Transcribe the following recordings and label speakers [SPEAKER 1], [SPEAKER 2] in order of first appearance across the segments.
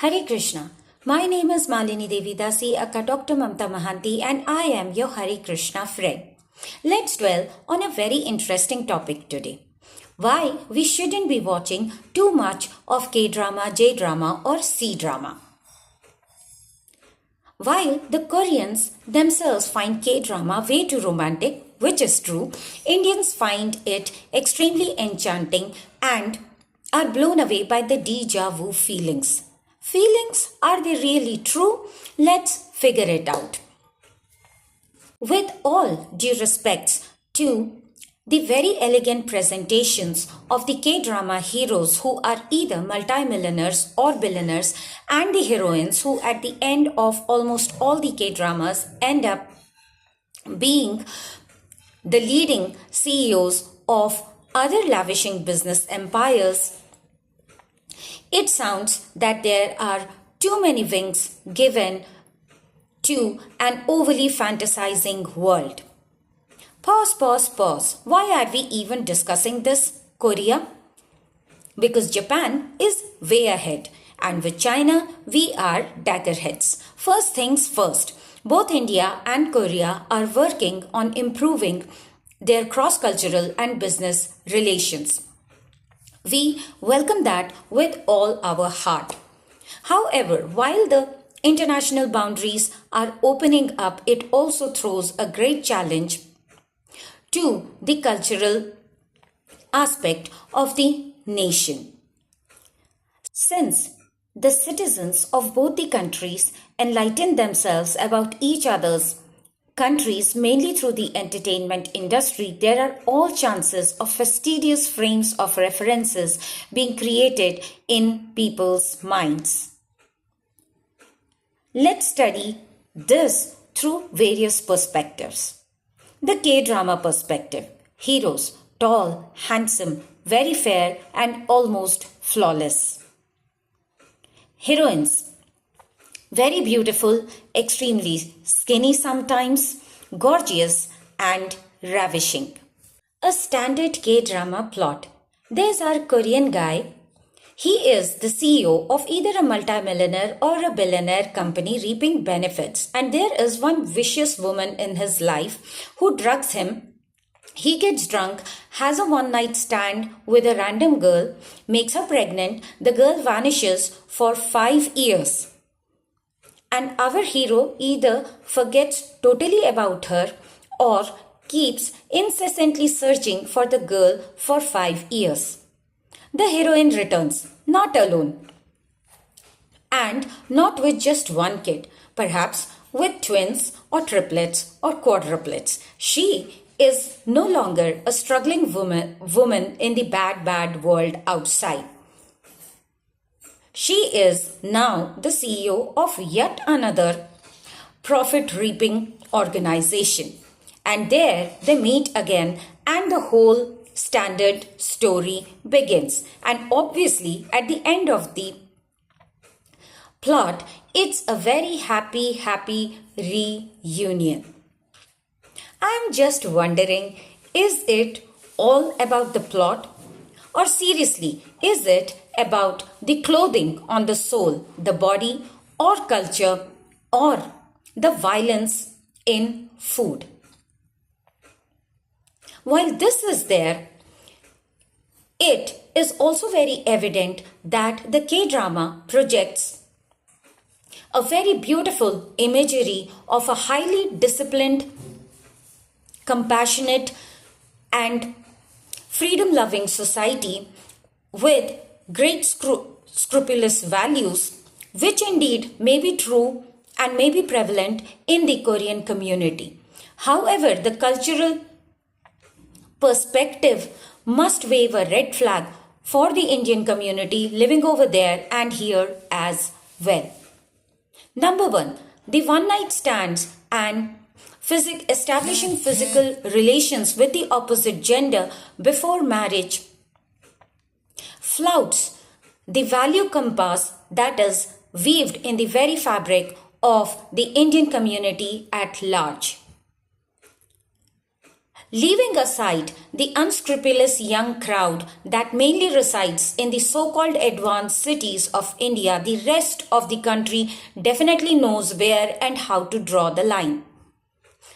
[SPEAKER 1] Hare Krishna. My name is Malini Devidasi, aka Dr. Mamta Mahanti, and I am your Hare Krishna friend. Let's dwell on a very interesting topic today. Why we shouldn't be watching too much of K-drama, J-drama or C-drama. While the Koreans themselves find K-drama way too romantic, which is true, Indians find it extremely enchanting and are blown away by the deja vu feelings. Feelings, are they really true? Let's figure it out. With all due respects to the very elegant presentations of the K-drama heroes who are either multimillionaires or billionaires, and the heroines who at the end of almost all the K-dramas end up being the leading CEOs of other lavishing business empires, it sounds that there are too many wings given to an overly fantasizing world. Pause. Why are we even discussing this? Korea? Because Japan is way ahead, and with China, we are daggerheads. First things first, both India and Korea are working on improving their cross-cultural and business relations. We welcome that with all our heart. However, while the international boundaries are opening up, it also throws a great challenge to the cultural aspect of the nation. Since the citizens of both the countries enlighten themselves about each other's countries mainly through the entertainment industry, there are all chances of fastidious frames of references being created in people's minds. Let's study this through various perspectives. The K-drama perspective. Heroes, tall, handsome, very fair and almost flawless. Heroines, very beautiful, extremely skinny sometimes, gorgeous and ravishing. A standard K-drama plot. There's our Korean guy. He is the CEO of either a multimillionaire or a billionaire company reaping benefits, and there is one vicious woman in his life who drugs him. He gets drunk, has a one-night stand with a random girl, makes her pregnant, the girl vanishes for 5 years. And our hero either forgets totally about her or keeps incessantly searching for the girl for 5 years. The heroine returns, not alone, and not with just one kid, perhaps with twins or triplets or quadruplets. She is no longer a struggling woman in the bad world outside. She is now the CEO of yet another profit-reaping organization. And there they meet again and the whole standard story begins. And obviously at the end of the plot, it's a very happy reunion. I'm just wondering, is it all about the plot? Or seriously, is it about the clothing on the soul, the body, or culture, or the violence in food? While this is there, it is also very evident that the K-drama projects a very beautiful imagery of a highly disciplined, compassionate, and freedom-loving society with great scrupulous values, which indeed may be true and may be prevalent in the Korean community. However, the cultural perspective must wave a red flag for the Indian community living over there and here as well. Number 1, the one-night stands and establishing physical relations with the opposite gender before marriage flouts the value compass that is weaved in the very fabric of the Indian community at large. Leaving aside the unscrupulous young crowd that mainly resides in the so called advanced cities of India, the rest of the country definitely knows where and how to draw the line.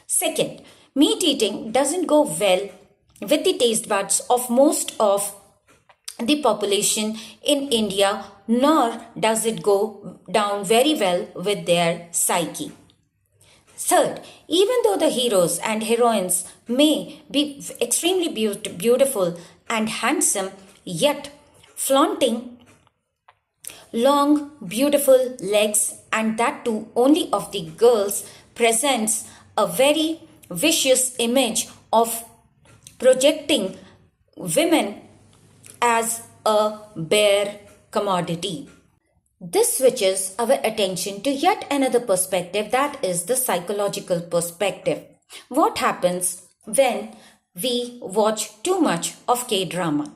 [SPEAKER 1] Second, meat eating doesn't go well with the taste buds of most of the population in India, nor does it go down very well with their psyche. Third, even though the heroes and heroines may be extremely beautiful and handsome, yet flaunting long, beautiful legs, and that too only of the girls, presents a very vicious image of projecting women as a bare commodity. This switches our attention to yet another perspective, that is the psychological perspective. What happens when we watch too much of K-drama?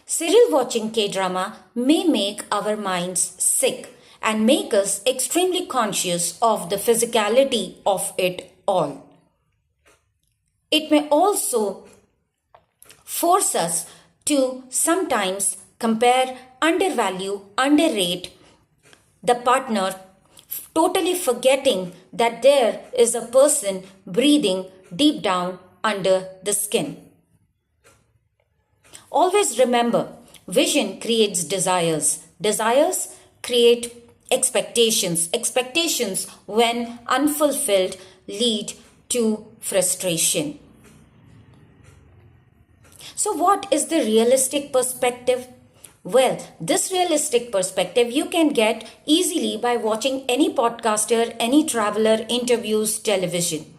[SPEAKER 1] Serial watching K-drama may make our minds sick and make us extremely conscious of the physicality of it all. It may also force us to sometimes compare, undervalue, underrate the partner, totally forgetting that there is a person breathing deep down under the skin. Always remember, vision creates desires. Desires create expectations. Expectations, when unfulfilled, lead to frustration. So, what is the realistic perspective? Well, this realistic perspective you can get easily by watching any podcaster, any traveler interviews television.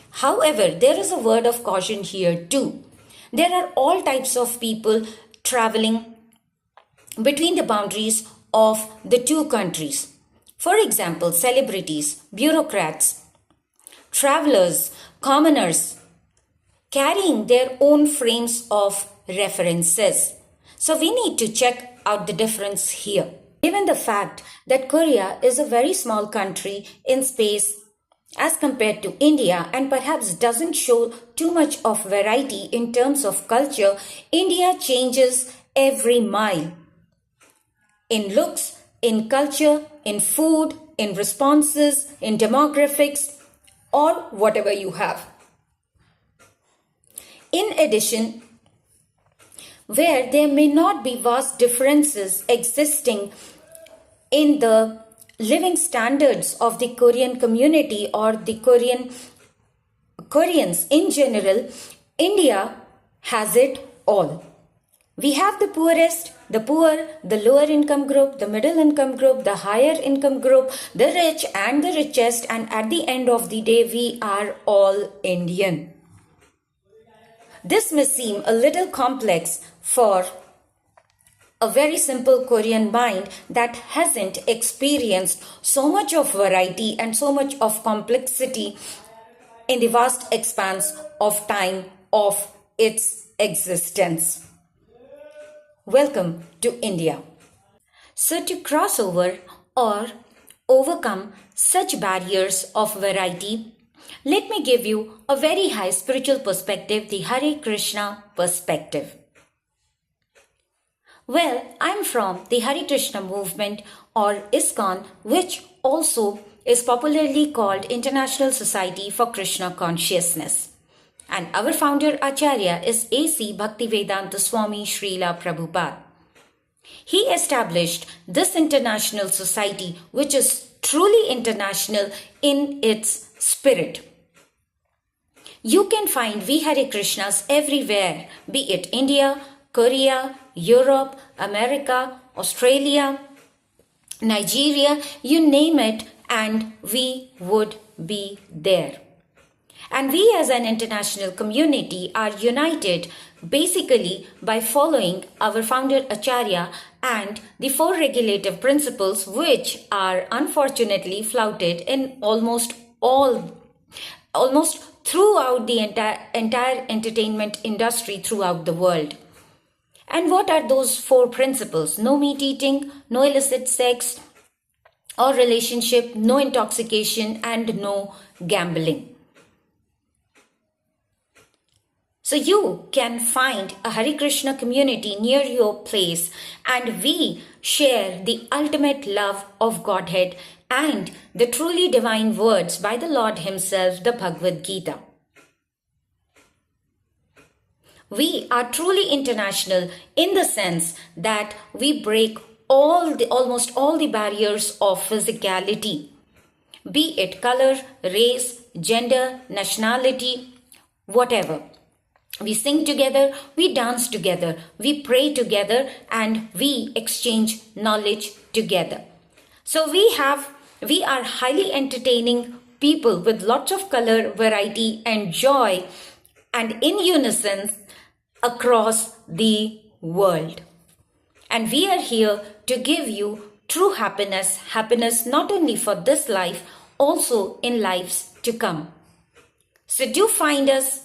[SPEAKER 1] However, there is a word of caution here too. There are all types of people traveling between the boundaries of the two countries. For example, celebrities, bureaucrats, travelers, commoners, carrying their own frames of references. So we need to check out the difference here. Given the fact that Korea is a very small country in space as compared to India and perhaps doesn't show too much of variety in terms of culture, India changes every mile. In looks, in culture, in food, in responses, in demographics, or whatever you have. In addition, where there may not be vast differences existing in the living standards of the Korean community or the Koreans in general, India has it all. We have the poorest, the poor, the lower income group, the middle income group, the higher income group, the rich and the richest, and at the end of the day, we are all Indian. This may seem a little complex for a very simple Korean mind that hasn't experienced so much of variety and so much of complexity in the vast expanse of time of its existence. Welcome to India. So to cross over or overcome such barriers of variety, let me give you a very high spiritual perspective, the Hare Krishna perspective. Well, I'm from the Hare Krishna movement or ISKCON, which also is popularly called International Society for Krishna Consciousness. And our founder Acharya is A.C. Bhaktivedanta Swami Srila Prabhupada. He established this international society, which is truly international in its spirit. You can find V Hare Krishnas everywhere, be it India, Korea, Europe, America, Australia, Nigeria, you name it, and we would be there. And we as an international community are united basically by following our founder Acharya and the four regulative principles, which are unfortunately flouted in almost throughout the entire entertainment industry throughout the world. And what are those four principles? No meat eating, no illicit sex or relationship, no intoxication, and no gambling. So you can find a Hare Krishna community near your place, and we share the ultimate love of Godhead and the truly divine words by the Lord Himself, the Bhagavad Gita. We are truly international in the sense that we break almost all the barriers of physicality, be it color, race, gender, nationality, whatever. We sing together, we dance together, we pray together, and we exchange knowledge together. So we are highly entertaining people with lots of color, variety, and joy, and in unison across the world. And we are here to give you true happiness not only for this life, also in lives to come. So do find us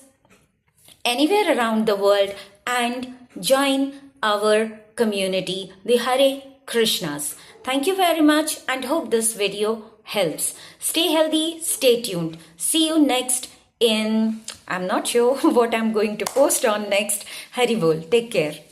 [SPEAKER 1] anywhere around the world and join our community, the Hare Krishnas. Thank you very much and hope this video helps. Stay healthy, stay tuned. See you next I'm not sure what I'm going to post on next. Hari Bol. Take care.